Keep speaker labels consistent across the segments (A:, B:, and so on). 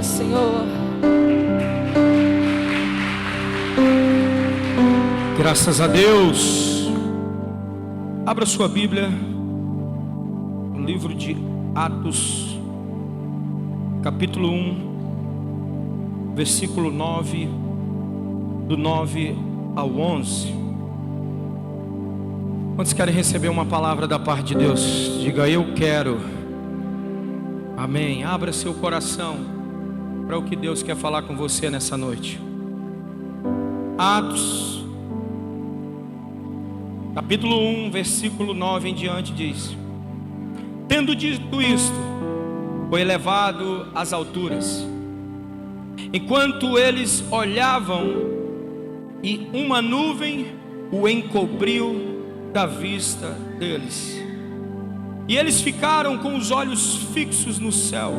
A: Senhor.
B: Graças a Deus. Abra sua Bíblia no livro de Atos, capítulo 1, versículo 9, do 9 ao 11. Quantos querem receber uma palavra da parte de Deus? Diga: eu quero. Amém. Abra seu coração para o que Deus quer falar com você nessa noite. Atos, capítulo 1, versículo 9 em diante diz: tendo dito isto, foi elevado às alturas. Enquanto eles olhavam, e uma nuvem o encobriu da vista deles. E eles ficaram com os olhos fixos no céu,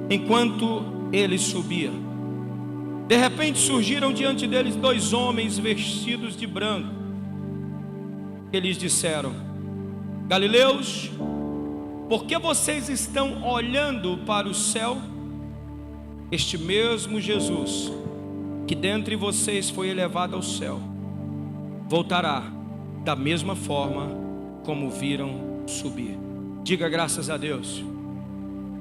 B: enquanto ele subia. De repente surgiram diante deles dois homens vestidos de branco. Eles disseram: Galileus, por que vocês estão olhando para o céu? Este mesmo Jesus, que dentre vocês foi elevado ao céu, voltará da mesma forma como viram subir. Diga graças a Deus.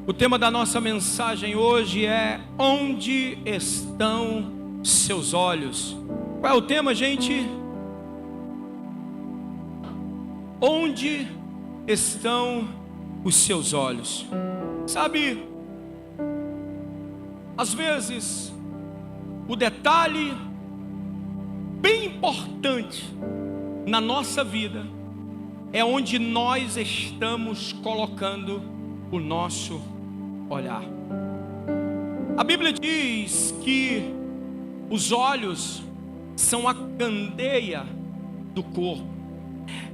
B: O tema da nossa mensagem hoje é: onde estão seus olhos? Qual é o tema, gente? Onde estão os seus olhos? Sabe, às vezes o detalhe bem importante na nossa vida é onde nós estamos colocando o nosso olhar. A Bíblia diz que os olhos são a candeia do corpo.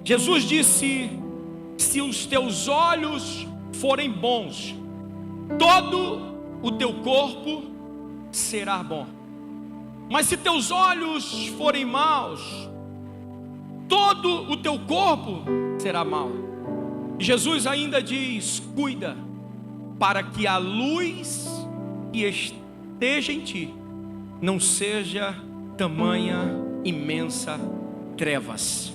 B: Jesus disse: se os teus olhos forem bons, todo o teu corpo será bom. Mas se teus olhos forem maus, todo o teu corpo será mau. Jesus ainda diz: cuida, para que a luz que esteja em ti não seja tamanha imensa trevas.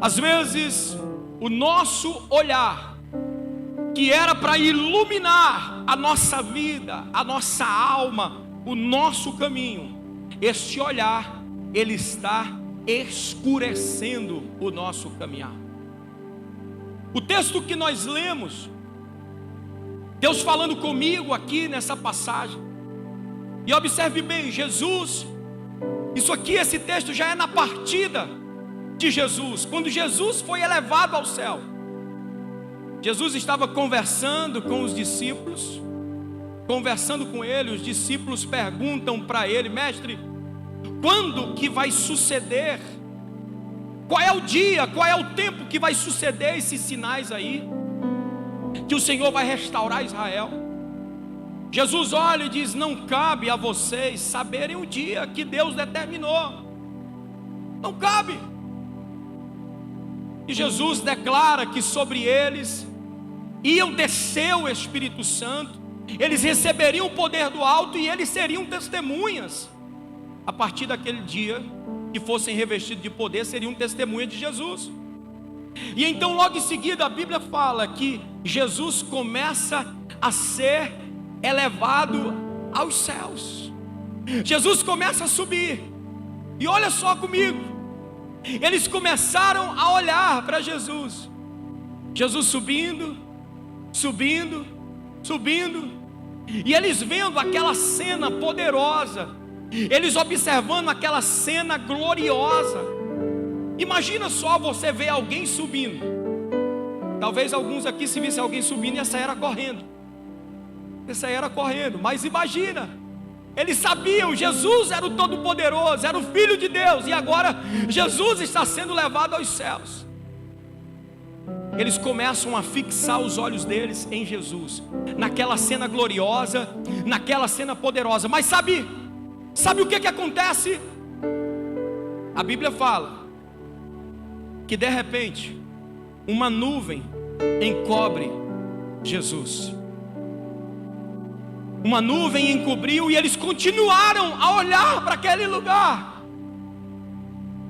B: Às vezes o nosso olhar, que era para iluminar a nossa vida, a nossa alma, o nosso caminho, este olhar, ele está escurecendo o nosso caminhar. O texto que nós lemos, Deus falando comigo aqui nessa passagem, e observe bem, Jesus, isso aqui, esse texto já é na partida de Jesus, quando Jesus foi elevado ao céu. Jesus estava conversando com os discípulos, conversando com ele. Os discípulos perguntam para ele: mestre, quando que vai suceder? Qual é o dia, qual é o tempo que vai suceder esses sinais aí? Que o Senhor vai restaurar Israel. Jesus olha e diz: não cabe a vocês saberem o dia que Deus determinou. Não cabe. E Jesus declara que sobre eles iam descer o Espírito Santo, eles receberiam o poder do alto e eles seriam testemunhas. A partir daquele dia que fossem revestidos de poder, seriam testemunha de Jesus. E então logo em seguida a Bíblia fala que Jesus começa a ser elevado aos céus. Jesus começa a subir. E olha só comigo, eles começaram a olhar para Jesus. Jesus subindo, subindo, subindo. E eles vendo aquela cena poderosa, eles observando aquela cena gloriosa. Imagina só você ver alguém subindo. Talvez alguns aqui, se visse alguém subindo, ia sair correndo. Ia sair correndo. Mas imagina, eles sabiam, Jesus era o Todo-Poderoso, era o Filho de Deus, e agora Jesus está sendo levado aos céus. Eles começam a fixar os olhos deles em Jesus, naquela cena gloriosa, naquela cena poderosa. Mas sabe o que acontece? A Bíblia fala que de repente uma nuvem encobre Jesus. Uma nuvem encobriu e eles continuaram a olhar para aquele lugar.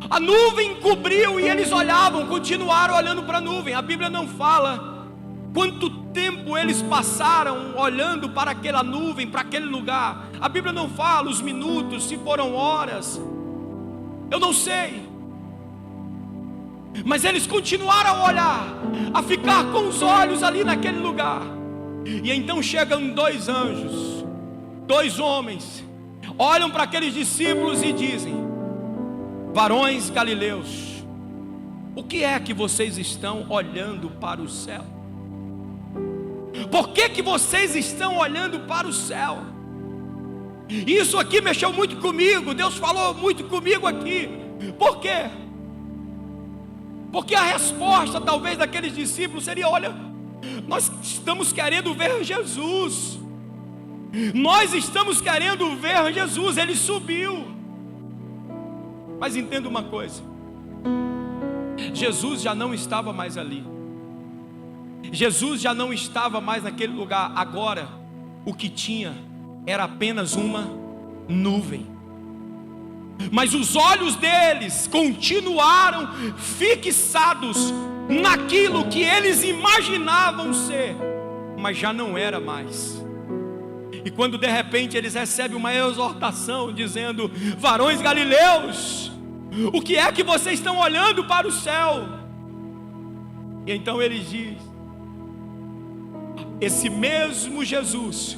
B: A nuvem cobriu e eles olhavam, continuaram olhando para a nuvem. A Bíblia não fala quanto tempo eles passaram olhando para aquela nuvem, para aquele lugar. A Bíblia não fala os minutos, se foram horas. Eu não sei. Mas eles continuaram a olhar, a ficar com os olhos ali naquele lugar. E então chegam dois anjos, dois homens, olham para aqueles discípulos e dizem: varões galileus, o que é que vocês estão olhando para o céu? Por que vocês estão olhando para o céu? Isso aqui mexeu muito comigo, Deus falou muito comigo aqui. Por quê? Porque a resposta talvez daqueles discípulos seria: olha, nós estamos querendo ver Jesus. Nós estamos querendo ver Jesus, Ele subiu. Mas entenda uma coisa: Jesus já não estava mais ali. Jesus já não estava mais naquele lugar. Agora, o que tinha era apenas uma nuvem. Mas os olhos deles continuaram fixados naquilo que eles imaginavam ser, mas já não era mais. E quando de repente eles recebem uma exortação dizendo: varões galileus, o que é que vocês estão olhando para o céu? E então ele diz: esse mesmo Jesus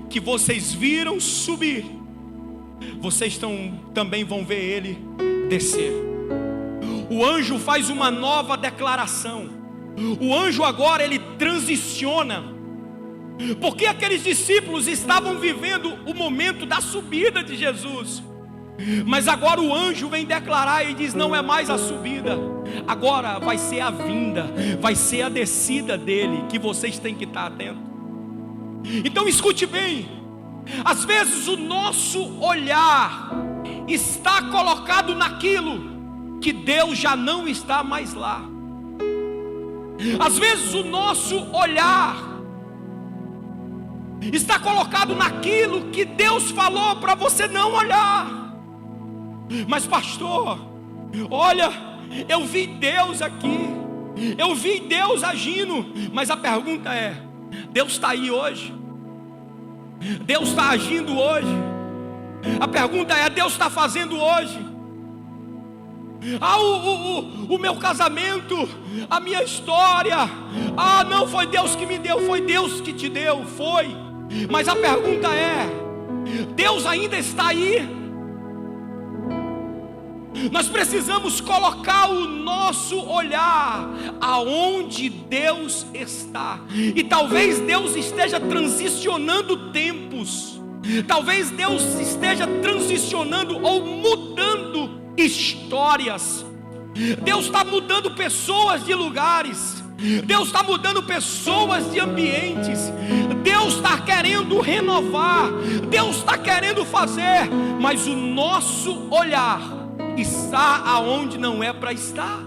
B: que vocês viram subir, vocês também vão ver Ele descer. O anjo faz uma nova declaração. O anjo agora ele transiciona, porque aqueles discípulos estavam vivendo o momento da subida de Jesus. Mas agora o anjo vem declarar e diz: não é mais a subida, agora vai ser a vinda, vai ser a descida dele, que vocês têm que estar atentos. Então escute bem, às vezes o nosso olhar está colocado naquilo que Deus já não está mais lá. Às vezes o nosso olhar está colocado naquilo que Deus falou para você não olhar. Mas pastor, olha, eu vi Deus aqui, eu vi Deus agindo. Mas a pergunta é: Deus está aí hoje? Deus está agindo hoje? A pergunta é: Deus está fazendo hoje? O meu casamento, a minha história, não foi Deus que me deu, foi Deus que te deu, foi. Mas a pergunta é: Deus ainda está aí? Nós precisamos colocar o nosso olhar aonde Deus está. E talvez Deus esteja transicionando tempos, talvez Deus esteja transicionando ou mudando histórias. Deus está mudando pessoas de lugares, Deus está mudando pessoas de ambientes. Deus está querendo renovar, Deus está querendo fazer, mas o nosso olhar está aonde não é para estar.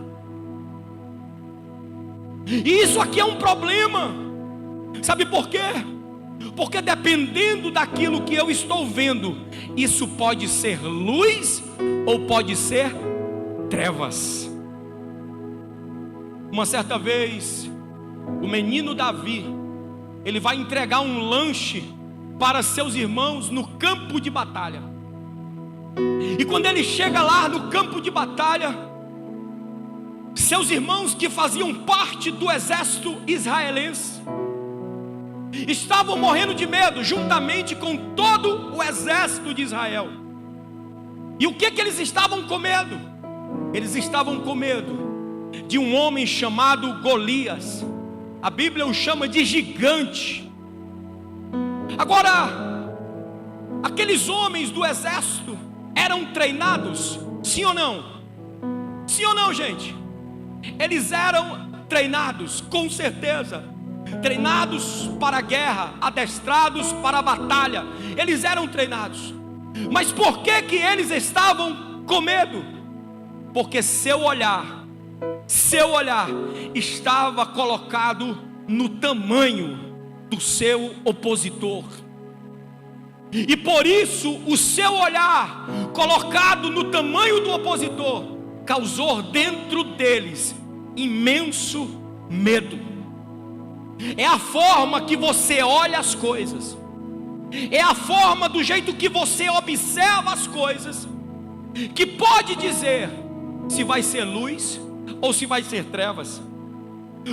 B: E isso aqui é um problema. Sabe por quê? Porque dependendo daquilo que eu estou vendo, isso pode ser luz ou pode ser trevas. Uma certa vez, o menino Davi, ele vai entregar um lanche para seus irmãos no campo de batalha. E quando ele chega lá no campo de batalha, seus irmãos que faziam parte do exército israelense estavam morrendo de medo, juntamente com todo o exército de Israel. E o que eles estavam com medo? Eles estavam com medo de um homem chamado Golias. A Bíblia o chama de gigante. Agora, aqueles homens do exército eram treinados, sim ou não? Sim ou não, gente? Eles eram treinados, com certeza. Treinados para a guerra, adestrados para a batalha. Eles eram treinados. Mas por que eles estavam com medo? Porque seu olhar estava colocado no tamanho do seu opositor. E por isso o seu olhar, colocado no tamanho do opositor, causou dentro deles imenso medo. É a forma que você olha as coisas, é a forma do jeito que você observa as coisas, que pode dizer se vai ser luz ou se vai ser trevas.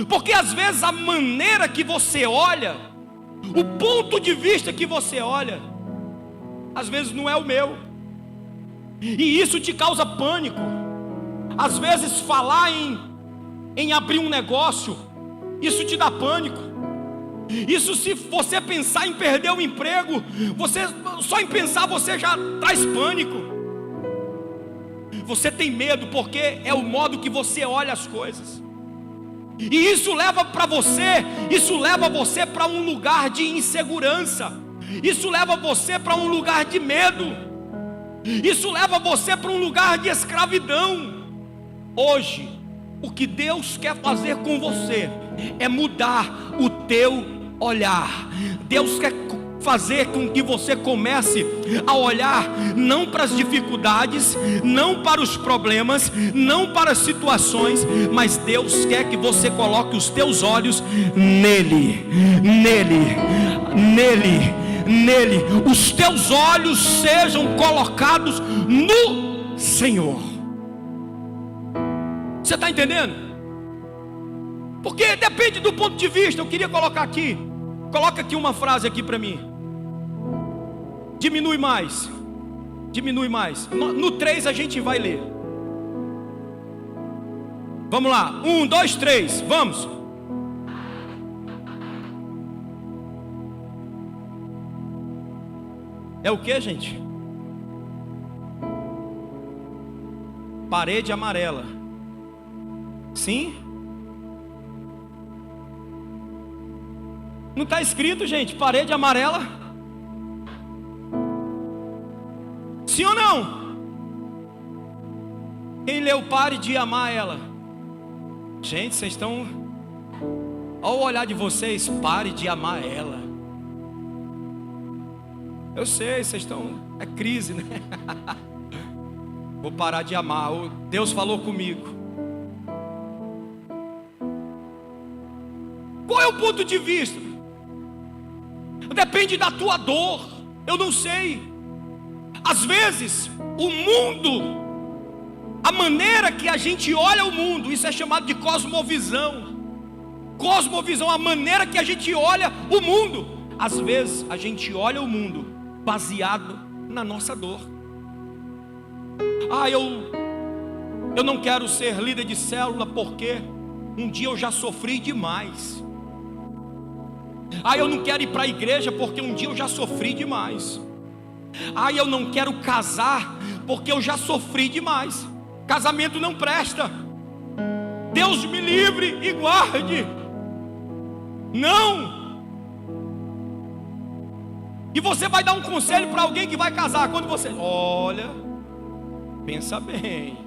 B: Porque às vezes a maneira que você olha, o ponto de vista que você olha, às vezes não é o meu, e isso te causa pânico. Às vezes falar em abrir um negócio, isso te dá pânico. Isso, se você pensar em perder o emprego, você só em pensar você já traz pânico. Você tem medo porque é o modo que você olha as coisas. E isso leva você para um lugar de insegurança. Isso leva você para um lugar de medo. Isso leva você para um lugar de escravidão. Hoje, o que Deus quer fazer com você é mudar o teu olhar. Deus quer fazer com que você comece a olhar não para as dificuldades, não para os problemas, não para as situações, mas Deus quer que você coloque os teus olhos nele. Os teus olhos sejam colocados no Senhor. Você está entendendo? Porque depende do ponto de vista. Eu queria colocar aqui, coloca aqui uma frase aqui para mim. Diminui mais. No 3 a gente vai ler. Vamos lá, 1, 2, 3, vamos. É o que, gente? Parede amarela. Sim? Não está escrito, gente, parede amarela? Sim ou não? Quem leu pare de amar ela? Gente, vocês estão... Olha o olhar de vocês, pare de amar ela. Eu sei, vocês estão... É crise, né? Vou parar de amar. Deus falou comigo. Qual é o ponto de vista? Depende da tua dor. Eu não sei. Às vezes, o mundo, a maneira que a gente olha o mundo, isso é chamado de cosmovisão. Cosmovisão, a maneira que a gente olha o mundo. Às vezes, a gente olha o mundo baseado na nossa dor. Eu não quero ser líder de célula porque um dia eu já sofri demais. Eu não quero ir para a igreja porque um dia eu já sofri demais. Eu não quero casar porque eu já sofri demais. Casamento não presta. Deus me livre e guarde. Não. E você vai dar um conselho para alguém que vai casar. Quando você... Olha, pensa bem.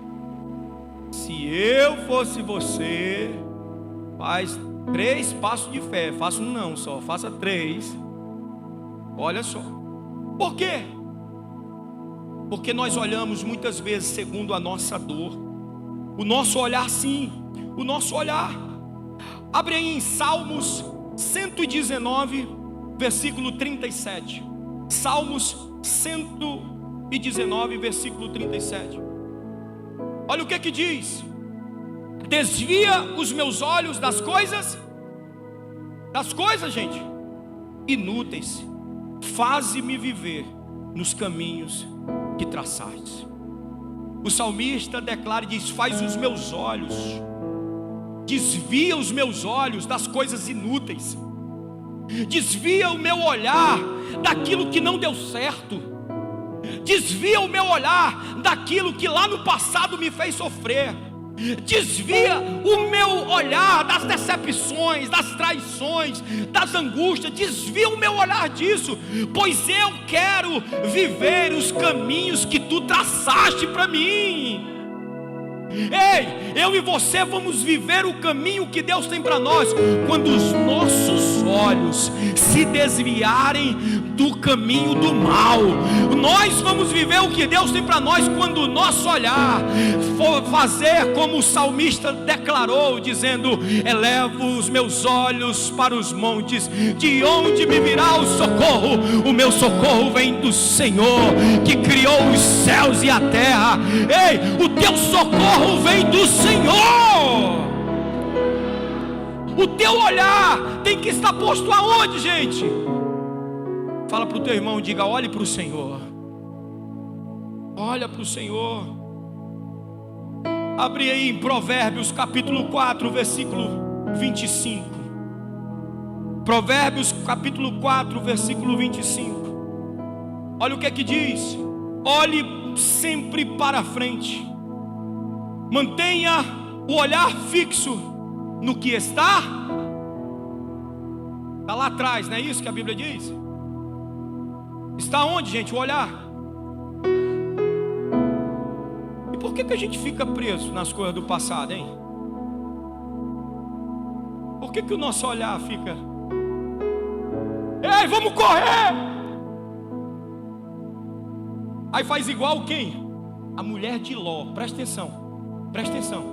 B: Se eu fosse você, faz 3 passos de fé. Faça um não só, faça 3. Olha só. Por quê? Porque nós olhamos muitas vezes segundo a nossa dor. O nosso olhar, sim, o nosso olhar. Abre aí em Salmos 119, versículo 37. Salmos 119, versículo 37. Olha o que diz: desvia os meus olhos das coisas, gente, inúteis. Faze-me viver nos caminhos que traçaste. O salmista declara e diz: faz os meus olhos, desvia os meus olhos das coisas inúteis, desvia o meu olhar daquilo que não deu certo, desvia o meu olhar daquilo que lá no passado me fez sofrer, desvia o meu olhar das decepções, das traições, das angústias, desvia o meu olhar disso, pois eu quero viver os caminhos que tu traçaste para mim. Ei, eu e você vamos viver o caminho que Deus tem para nós quando os nossos olhos se desviarem do caminho do mal. Nós vamos viver o que Deus tem para nós quando o nosso olhar for fazer como o salmista declarou, dizendo: elevo os meus olhos para os montes, de onde me virá o socorro? O meu socorro vem do Senhor, que criou os céus e a terra. Ei, o teu socorro vem do Senhor. O teu olhar tem que estar posto aonde, gente? Fala para o teu irmão, diga: olhe para o Senhor. Olha para o Senhor. Abre aí em Provérbios capítulo 4, versículo 25. Provérbios capítulo 4, versículo 25. Olha o que é que diz: olhe sempre para a frente, mantenha o olhar fixo no que está lá atrás. Não é isso que a Bíblia diz? Está onde, gente? O olhar. E por que a gente fica preso nas coisas do passado, hein? Por que o nosso olhar fica: ei, vamos correr! Aí faz igual quem? A mulher de Ló. Presta atenção, presta atenção.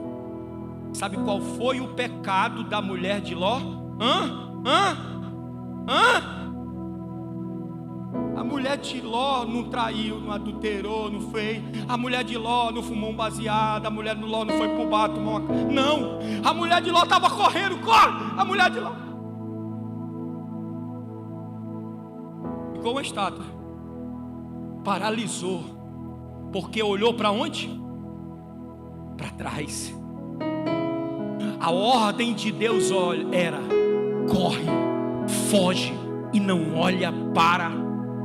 B: Sabe qual foi o pecado da mulher de Ló? A mulher de Ló não traiu, não adulterou, não fez. A mulher de Ló não fumou um baseado. A mulher de Ló não foi pro bar tomar uma... Não, a mulher de Ló estava correndo, corre! A mulher de Ló ficou uma estátua, paralisou, porque olhou para onde? Para trás. A ordem de Deus era: corre, foge e não olha para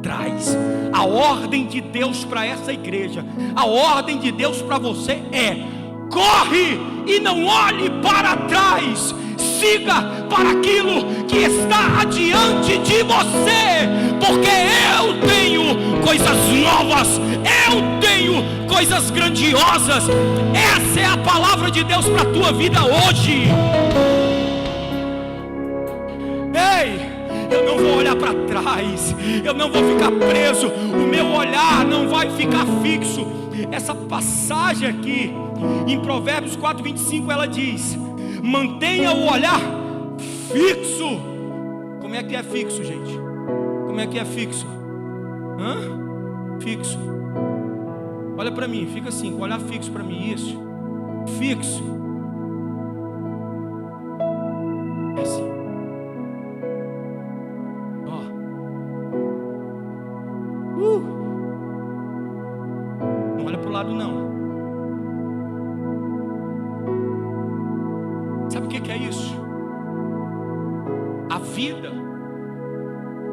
B: trás. A ordem de Deus para essa igreja, a ordem de Deus para você é: corre e não olhe para trás. Siga para aquilo que está adiante de você, porque eu tenho coisas novas, eu tenho coisas grandiosas. Essa é a palavra de Deus para a tua vida hoje. Ei, eu não vou olhar para trás, eu não vou ficar preso, o meu olhar não vai ficar fixo. Essa passagem aqui em Provérbios 4, 25, ela diz: mantenha o olhar fixo. Como é que é fixo, gente? Como é que é fixo? Fixo. Olha para mim, fica assim, com o olhar fixo para mim, isso. Fixo. É assim. Ó. Não olha pro lado não. Sabe o que é isso? A vida.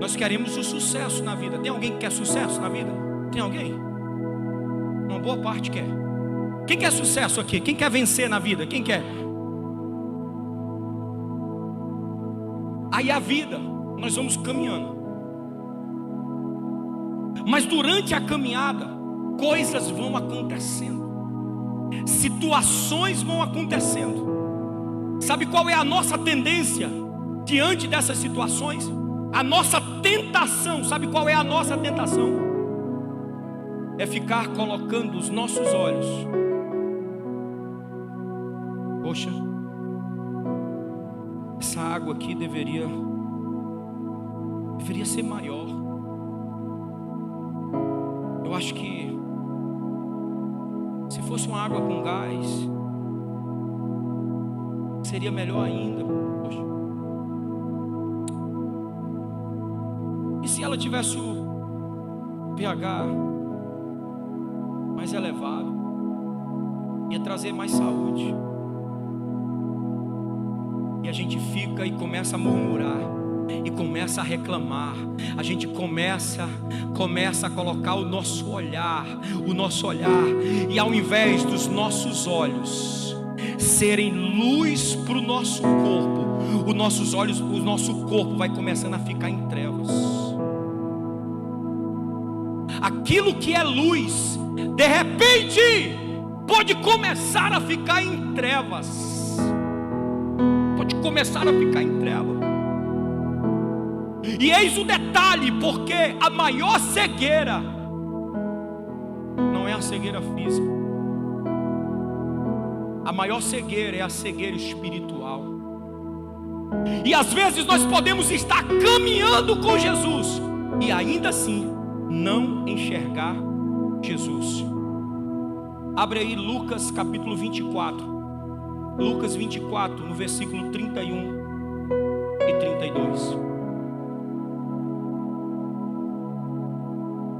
B: Nós queremos o sucesso na vida. Tem alguém que quer sucesso na vida? Tem alguém? Uma boa parte quer. Quem quer sucesso aqui? Quem quer vencer na vida? Quem quer? Aí a vida, nós vamos caminhando. Mas durante a caminhada, coisas vão acontecendo, situações vão acontecendo. Sabe qual é a nossa tendência diante dessas situações? A nossa tentação, sabe qual é a nossa tentação? É ficar colocando os nossos olhos. Poxa, essa água aqui deveria ser maior. Eu acho que se fosse uma água com gás, seria melhor ainda. Poxa. E se ela tivesse o pH mais elevado, ia trazer mais saúde. E a gente fica e começa a murmurar, e começa a reclamar. A gente começa a colocar o nosso olhar, e ao invés dos nossos olhos serem luz para o nosso corpo, o nosso corpo vai começando a ficar em trevas. Aquilo que é luz, de repente, pode começar a ficar em trevas. Pode começar a ficar em trevas. E eis o detalhe, porque a maior cegueira não é a cegueira física. A maior cegueira é a cegueira espiritual. E às vezes nós podemos estar caminhando com Jesus e ainda assim não enxergar Jesus. Abre aí Lucas capítulo 24. Lucas 24, no versículo 31 e 32.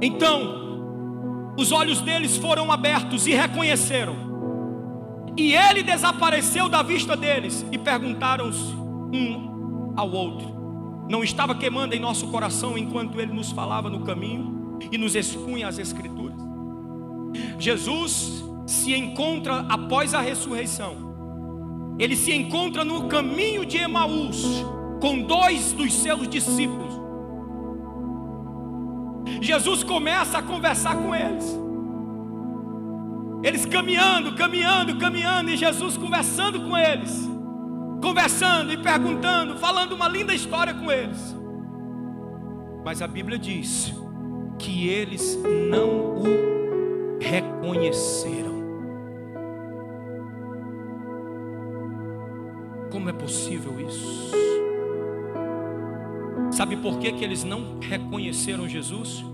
B: Então, os olhos deles foram abertos e reconheceram. E ele desapareceu da vista deles. E perguntaram-se um ao outro: não estava queimando em nosso coração enquanto ele nos falava no caminho e nos expunha as Escrituras? Jesus se encontra após a ressurreição. Ele se encontra no caminho de Emaús com 2 dos seus discípulos. Jesus começa a conversar com eles. Eles caminhando, e Jesus conversando com eles, conversando e perguntando, falando uma linda história com eles. Mas a Bíblia diz que eles não o reconheceram. Como é possível isso? Sabe por que eles não reconheceram Jesus?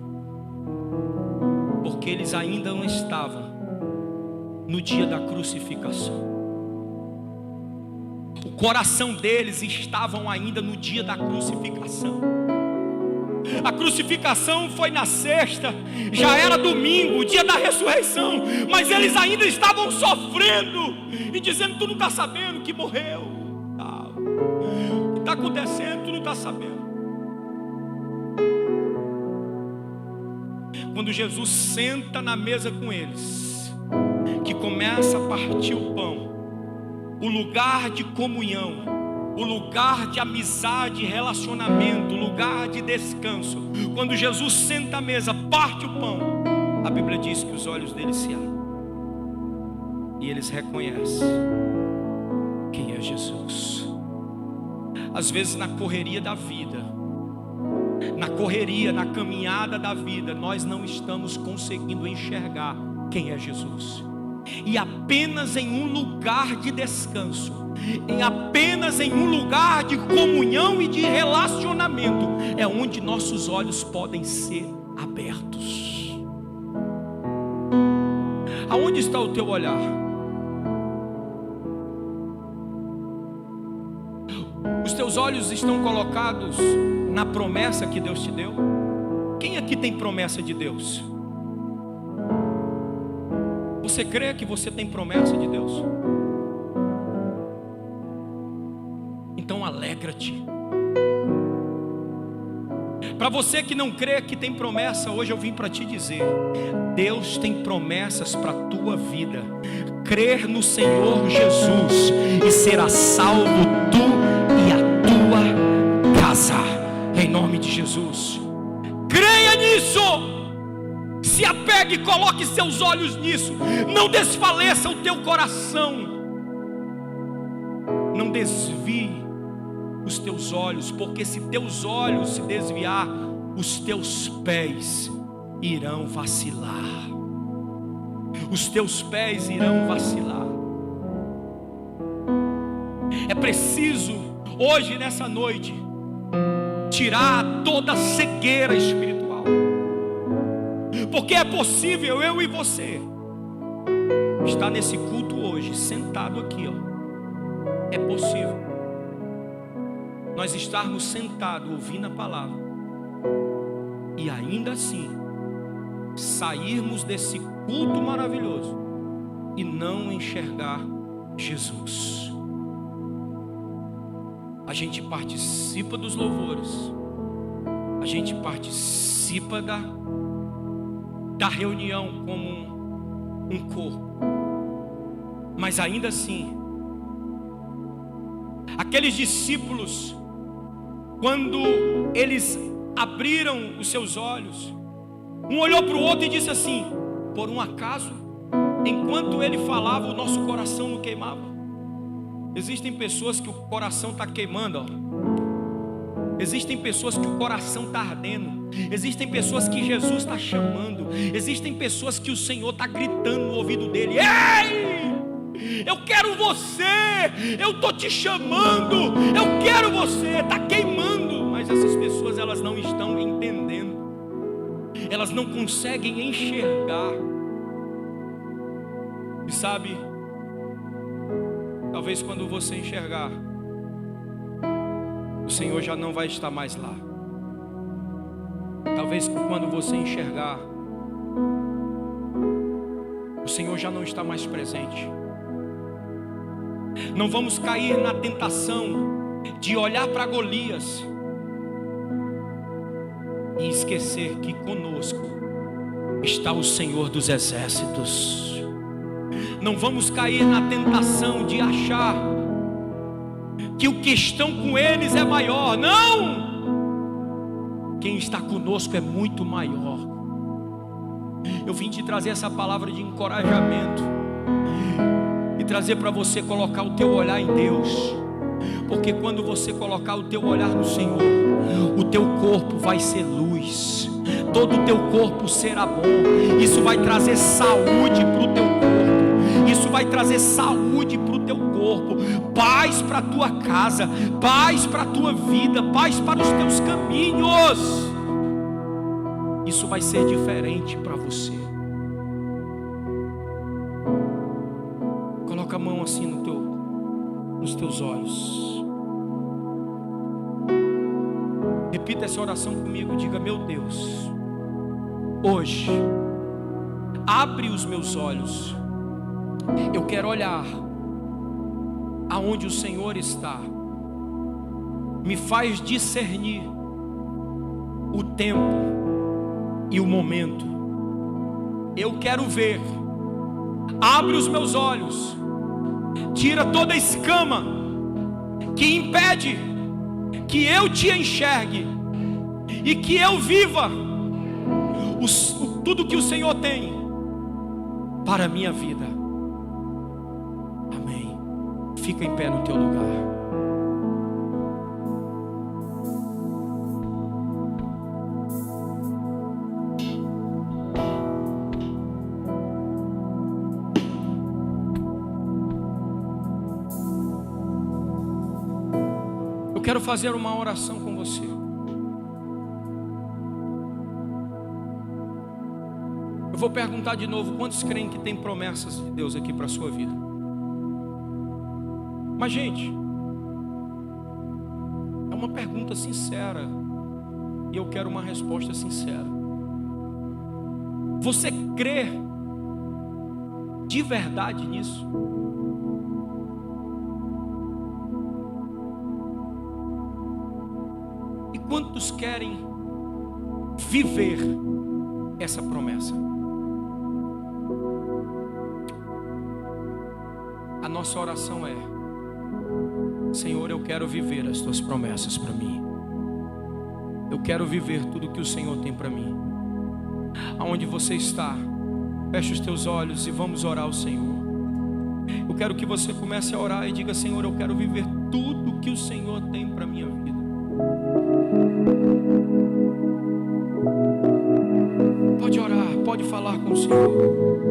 B: Porque eles ainda não estavam no dia da crucificação. O coração deles estavam ainda no dia da crucificação. A crucificação foi na sexta, já era domingo, o dia da ressurreição, mas eles ainda estavam sofrendo e dizendo: tu não está sabendo que morreu, o que está acontecendo, tu não está sabendo. Quando Jesus senta na mesa com eles, que começa a partir o pão, o lugar de comunhão, o lugar de amizade, relacionamento, o lugar de descanso. Quando Jesus senta à mesa, parte o pão, a Bíblia diz que os olhos deles se abrem e eles reconhecem quem é Jesus. Às vezes na correria da vida, na caminhada da vida, nós não estamos conseguindo enxergar quem é Jesus. E apenas em um lugar de descanso, apenas em um lugar de comunhão e de relacionamento, é onde nossos olhos podem ser abertos. Aonde está o teu olhar? Os teus olhos estão colocados na promessa que Deus te deu? Quem aqui tem promessa de Deus? Você crê que você tem promessa de Deus? Então alegra-te. Para você que não crê que tem promessa, hoje eu vim para te dizer: Deus tem promessas para a tua vida. Crer no Senhor Jesus e será salvo tu e a tua casa, em nome de Jesus. Creia nisso. Se apegue e coloque seus olhos nisso. Não desfaleça o teu coração. Não desvie os teus olhos, porque se teus olhos se desviar, os teus pés irão vacilar. Os teus pés irão vacilar. É preciso hoje, nessa noite, tirar toda a cegueira espiritual. Porque é possível eu e você estar nesse culto hoje, sentado aqui, ó. É possível nós estarmos sentados ouvindo a palavra e ainda assim sairmos desse culto maravilhoso e não enxergar Jesus. A gente participa dos louvores, a gente participa da reunião como um corpo, mas ainda assim, aqueles discípulos, quando eles abriram os seus olhos, um olhou para o outro e disse assim: por um acaso, enquanto ele falava, o nosso coração não queimava? Existem pessoas que o coração está queimando, ó. Existem pessoas que o coração está ardendo. Existem pessoas que Jesus está chamando. Existem pessoas que o Senhor está gritando no ouvido dele: ei, eu quero você, eu estou te chamando, eu quero você. Está queimando. Mas essas pessoas, elas não estão entendendo. Elas não conseguem enxergar. E sabe, talvez quando você enxergar, o Senhor já não vai estar mais lá. Talvez quando você enxergar, o Senhor já não está mais presente. Não vamos cair na tentação de olhar para Golias e esquecer que conosco está o Senhor dos exércitos. Não vamos cair na tentação de achar que o que estão com eles é maior. Não! Quem está conosco é muito maior. Eu vim te trazer essa palavra de encorajamento e trazer para você colocar o teu olhar em Deus. Porque quando você colocar o teu olhar no Senhor, o teu corpo vai ser luz, todo o teu corpo será bom. Isso vai trazer saúde para o teu corpo. Isso vai trazer saúde para o teu corpo, paz para a tua casa, paz para a tua vida, paz para os teus caminhos. Isso vai ser diferente para você. Coloca a mão assim nos teus olhos. Repita essa oração comigo. Diga: meu Deus, hoje abre os meus olhos. Eu quero olhar aonde o Senhor está. Me faz discernir o tempo e o momento. Eu quero ver. Abre os meus olhos. Tira toda a escama que impede que eu te enxergue e que eu viva tudo que o Senhor tem para a minha vida. Amém. Fica em pé no teu lugar. Eu quero fazer uma oração com você. Eu vou perguntar de novo: quantos creem que tem promessas de Deus aqui para a sua vida? Mas, gente, é uma pergunta sincera e eu quero uma resposta sincera. Você crê de verdade nisso? E quantos querem viver essa promessa? A nossa oração é: Senhor, eu quero viver as tuas promessas para mim. Eu quero viver tudo que o Senhor tem para mim. Aonde você está, feche os teus olhos e vamos orar ao Senhor. Eu quero que você comece a orar e diga: Senhor, eu quero viver tudo que o Senhor tem para minha vida. Pode orar, pode falar com o Senhor.